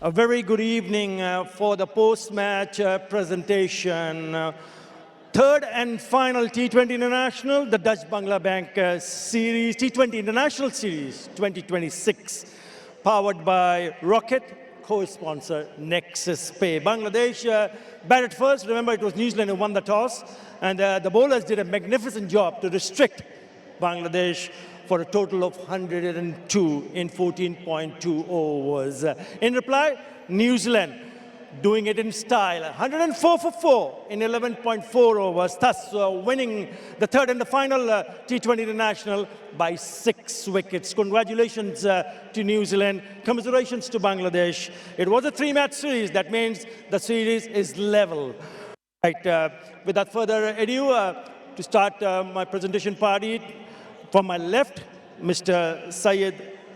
A very good evening for the post-match presentation. Third and final T20 International, the Dutch-Bangla Bank Series, T20 International Series 2026, powered by Rocket, co-sponsor Nexus Pay. Bangladesh batted first. Remember, it was New Zealand who won the toss, and the bowlers did a magnificent job to restrict Bangladesh for a total of 102 in 14.2 overs. In reply, New Zealand doing it in style, 104 for 4 in 11.4 overs, thus winning the third and the final T20 International by 6 wickets. Congratulations to New Zealand. Commiserations to Bangladesh. It was a 3-match series. That means the series is level. Right, without further ado, to start my presentation party, from my left, Mr. Sayeed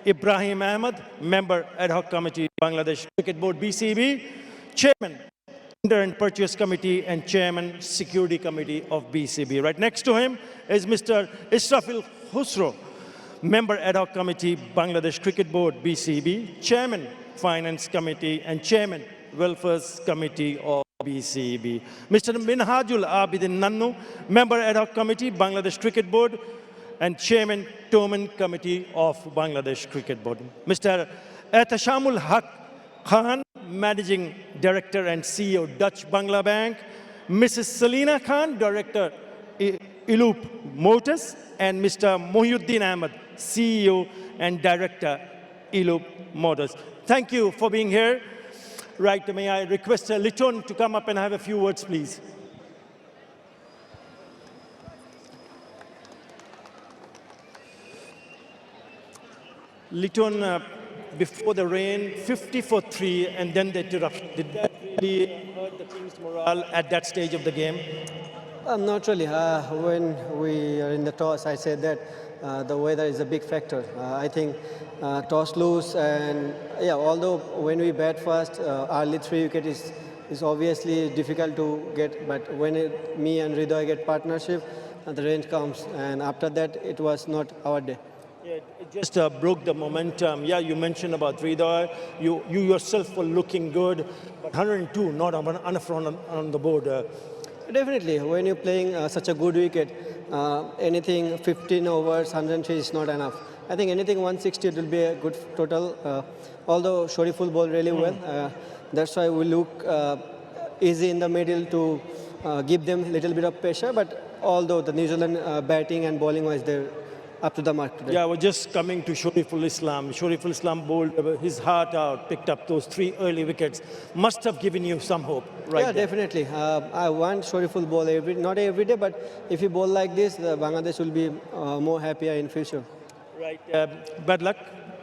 Ibrahim Ahmed, member Ad-Hoc Committee, Bangladesh Cricket Board, BCB, Chairman, Tender and Purchase Committee, and Chairman, Security Committee of BCB. Right next to him is Mr. Israfil Khosru, member Ad-Hoc Committee, Bangladesh Cricket Board, BCB, Chairman, Finance Committee, and Chairman, Welfare Committee of BCB. Mr. Minhajul Abedin Nannu, member Ad-Hoc Committee, Bangladesh Cricket Board, and Chairman, Tournament Committee of Bangladesh Cricket Board. Mr. Ahteshamul Haque, Managing Director and CEO, Dutch-Bangla Bank. Mrs. Selina Khan, Director, Eloop Motors. And Mr. Moheuddin Ahmed, CEO and Director, Eloop Motors. Thank you for being here. Right, may I request Liton to come up and have a few words, please. Liton, before the rain, 50 for 3, and then the interruption. Did that really hurt the team's morale at that stage of the game? Not really. When we are in the toss, I said that the weather is a big factor. I think toss lose, and yeah, although when we bat first, early 3 wicket is obviously difficult to get, but when me and Hridoy get partnership, the rain comes, and after that, it was not our day. Yeah, it just broke the momentum. Yeah, you mentioned about Hridoy. You yourself were looking good, but 102, not enough on the board. Definitely, when you're playing such a good wicket, anything 15 overs, 103 is not enough. I think anything 160 it will be a good total. Although Shariful bowled really well, that's why we look easy in the middle to give them a little bit of pressure. But although the New Zealand batting and bowling was there, up to the mark today. Yeah, we're just coming to Shariful Islam. Shariful Islam bowled his heart out, picked up those 3 early wickets. Must have given you some hope, right? Yeah, there. Definitely. I want Shariful bowl not every day, but if you bowl like this, Bangladesh will be more happier in future. Right. Bad luck,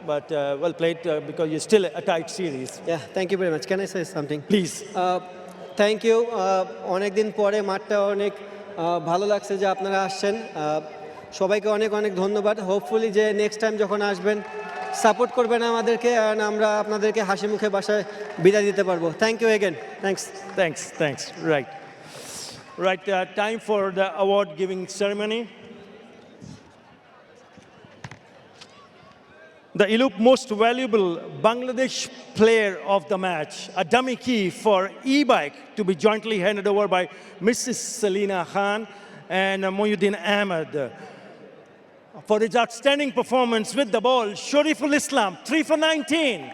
but well played because you're still a tight series. Yeah, thank you very much. Can I say something? Please. Thank you. অনেক দিন পরে মাঠটা অনেক ভালো লাগছে যে আপনারা আসছেন। সবাইকে অনেক অনেক ধন্যবাদ। হোপফুলি যে নেক্সট টাইম যখন আসবেন সাপোর্ট করবেন আমাদেরকে, আর আমরা আপনাদেরকে হাসি মুখে বাসায় বিদায় দিতে পারবো। Thank you again. Thanks. Right, time for the award giving ceremony. The Eloop Most Valuable Bangladesh Player of the Match, a dummy key for e-bike to be jointly handed over by Mrs. Selina Khan and Moheuddin Ahmed. For his outstanding performance with the ball, Shariful Islam, 3 for 19.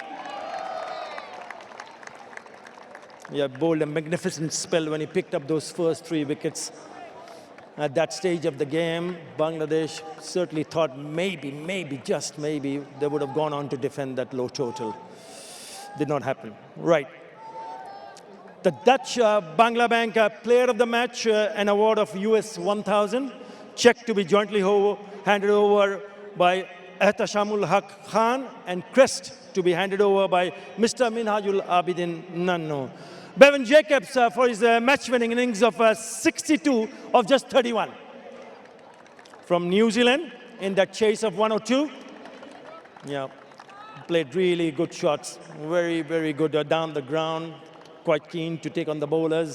Yeah, bowled a magnificent spell when he picked up those first 3 wickets. At that stage of the game, Bangladesh certainly thought maybe, just maybe, they would have gone on to defend that low total. Did not happen. Right. The Dutch-Bangla Bank Player of the Match, an award of US 1,000, check to be jointly handed over by Ahteshamul Khan, and crest to be handed over by Mr. Minhajul Abedin Nannu. Bevan Jacobs for his match-winning innings of 62 of just 31. From New Zealand in that chase of 102. Yeah, played really good shots, very good down the ground, quite keen to take on the bowlers,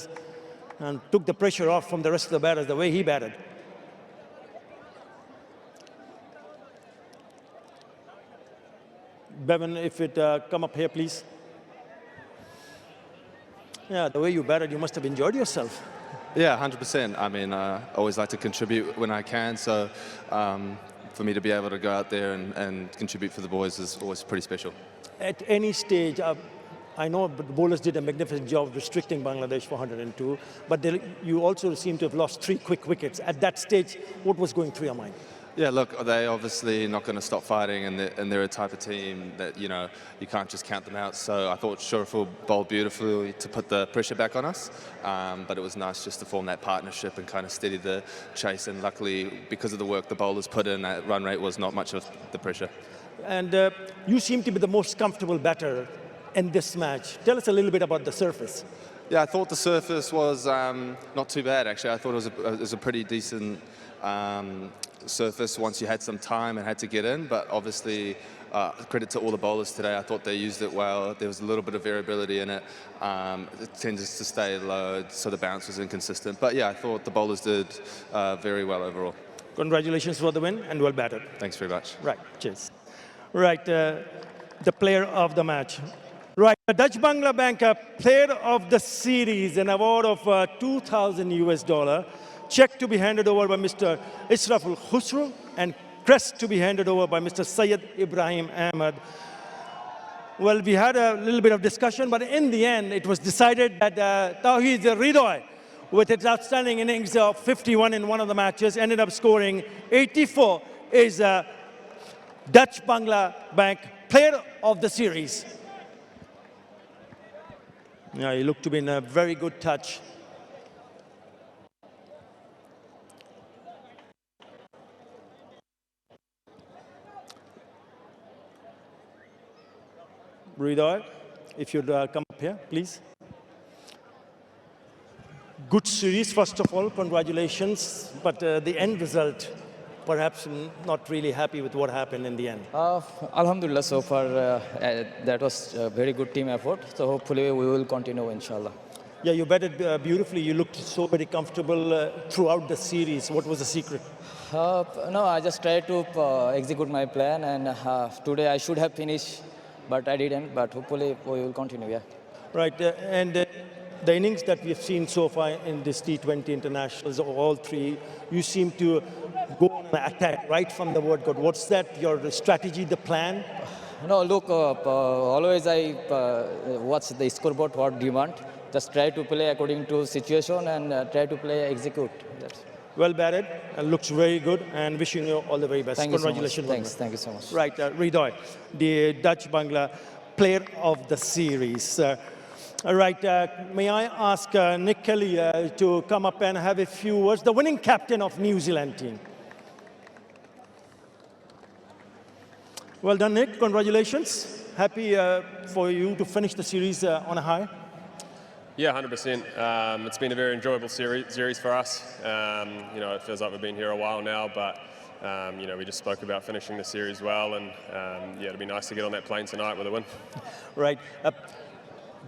and took the pressure off from the rest of the batters the way he batted. Bevan, if it come up here, please. Yeah, the way you batted, you must have enjoyed yourself. Yeah, 100%. I mean, I always like to contribute when I can, so for me to be able to go out there and contribute for the boys is always pretty special. At any stage, I know the bowlers did a magnificent job restricting Bangladesh for 102, but you also seem to have lost 3 quick wickets. At that stage, what was going through your mind? Yeah, look, they're obviously not going to stop fighting, and they're a type of team that, you know, you can't just count them out. So I thought Israfil bowled beautifully to put the pressure back on us, but it was nice just to form that partnership and kind of steady the chase. And luckily, because of the work the bowlers put in, that run rate was not much of the pressure. And you seem to be the most comfortable batter in this match. Tell us a little bit about the surface. Yeah, I thought the surface was not too bad, actually. I thought it was a pretty decent surface once you had some time and had to get in, but obviously credit to all the bowlers today. I thought they used it well. There was a little bit of variability in it. It tends to stay low, so the bounce was inconsistent. But yeah, I thought the bowlers did very well overall. Congratulations for the win and well batted. Thanks very much. Right, cheers. Right, the player of the match. Right, the Dutch-Bangla Bank player of the series, an award of 2,000 US dollar. Check to be handed over by Mr. Israfil Khosru and crest to be handed over by Mr. Sayeed Ibrahim Ahmed. Well, we had a little bit of discussion, but in the end, it was decided that Tawhid Hridoy, with its outstanding innings of 51 in one of the matches, ended up scoring 84, is Dutch-Bangla Bank player of the series. Yeah, he looked to be in a very good touch. Hridoy, if you'd come up here, please. Good series, first of all, congratulations. But the end result, perhaps not really happy with what happened in the end. Alhamdulillah, so far that was a very good team effort. So hopefully we will continue, inshallah. Yeah, you batted beautifully. You looked so very comfortable throughout the series. What was the secret? No, I just tried to execute my plan, and today I should have finished, but I didn't. But hopefully we will continue, yeah. Right, and the innings that we've seen so far in this T20 internationals, all three, you seem to go on an attack right from the word go. What's that, your strategy, the plan? No, look, always I watch the scoreboard, what do you want. Just try to play according to situation and try to play, execute. That's well batted, looks very good, and wishing you all the very best. Thank Congratulations. You so much. Thank you so much. Right, Hridoy, the Dutch-Bangla player of the series. Right, may I ask Nick Kelly to come up and have a few words, the winning captain of New Zealand team. Well done, Nick, congratulations. Happy for you to finish the series on a high. Yeah, 100%. It's been a very enjoyable series for us. You know, it feels like we've been here a while now, but you know, we just spoke about finishing the series well, and yeah, it'd be nice to get on that plane tonight with a win. Right.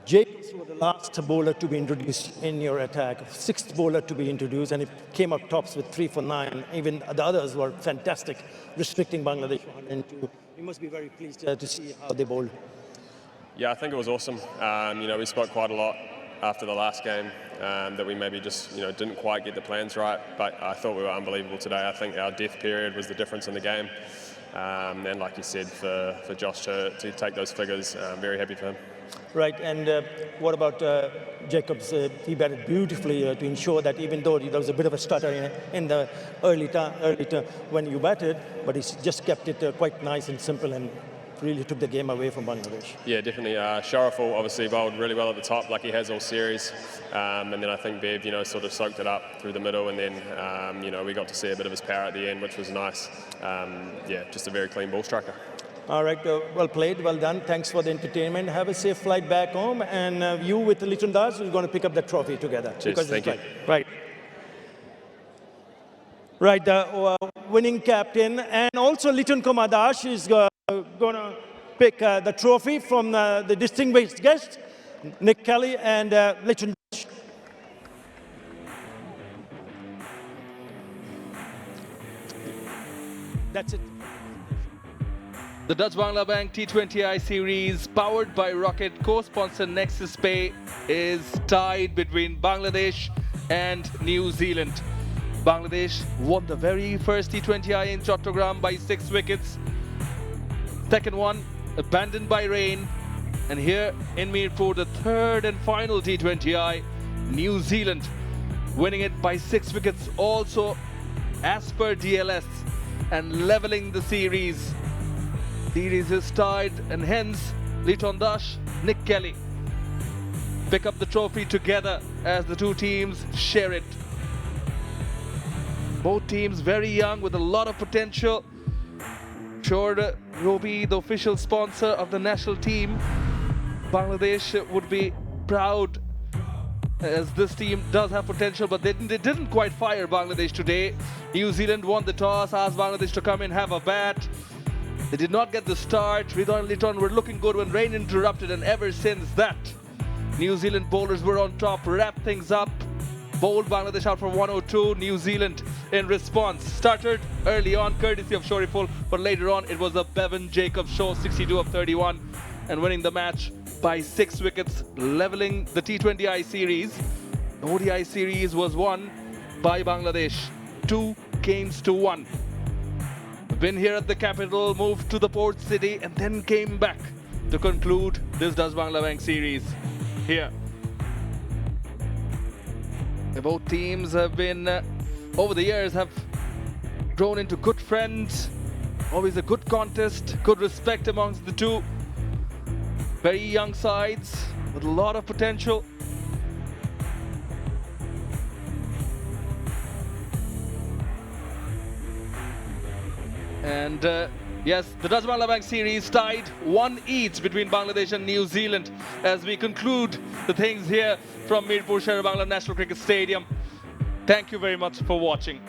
Jake was the last bowler to be introduced in your attack, 6th bowler to be introduced, and he came up tops with 3 for 9. Even the others were fantastic, restricting Bangladesh to 102. You must be very pleased to see how they bowled. Yeah, I think it was awesome. You know, we spoke quite a lot after the last game that we maybe just, you know, didn't quite get the plans right, but I thought we were unbelievable today. I think our death period was the difference in the game. And like you said, for Josh to take those figures, I'm very happy for him. Right, and what about Jacobs? He batted beautifully to ensure that even though there was a bit of a stutter in the early time when you batted, but he just kept it quite nice and simple and really took the game away from Bangladesh. Yeah, definitely. Israfil obviously bowled really well at the top, like he has all series. And then I think Bev, you know, sort of soaked it up through the middle, and then, you know, we got to see a bit of his power at the end, which was nice. Yeah, just a very clean ball striker. All right, well played, well done. Thanks for the entertainment. Have a safe flight back home, and you with Liton Das are going to pick up the trophy together. Cheers, thank you. Right. Right, the winning captain, and also Liton Kumar Das is going to pick the trophy from the distinguished guest, Nick Kelly and Liton Das. That's it. The Dutch-Bangla Bank T20I series, powered by Rocket, co-sponsor Nexus Pay, is tied between Bangladesh and New Zealand. Bangladesh won the very first T20I in Chattogram by 6 wickets. Second one abandoned by rain. And here in Mirpur, the third and final T20I, New Zealand winning it by 6 wickets also as per DLS and leveling the series. Series is tied, and hence Liton Dash, Nick Kelly pick up the trophy together as the two teams share it. Both teams very young with a lot of potential. Sure, Robi, the official sponsor of the national team, Bangladesh would be proud as this team does have potential, but they didn't quite fire Bangladesh today. New Zealand won the toss, asked Bangladesh to come in, have a bat. They did not get the start. Hridoy and Liton were looking good when rain interrupted, and ever since that, New Zealand bowlers were on top, wrapped things up, bowled Bangladesh out for 102. New Zealand in response started early on, courtesy of Shariful, but later on it was a Bevan Jacobs show, 62 of 31, and winning the match by 6 wickets, leveling the T20I series. The ODI series was won by Bangladesh, 2 games to 1. Been here at the capital, moved to the port city, and then came back to conclude this Dutch-Bangla Bank series here. Both teams have been, over the years, have grown into good friends. Always a good contest, good respect amongst the two. Very young sides with a lot of potential. And yes, the Dutch-Bangla Bank series tied 1 each between Bangladesh and New Zealand as we conclude the things here from Mirpur Sher Bangla National Cricket Stadium. Thank you very much for watching.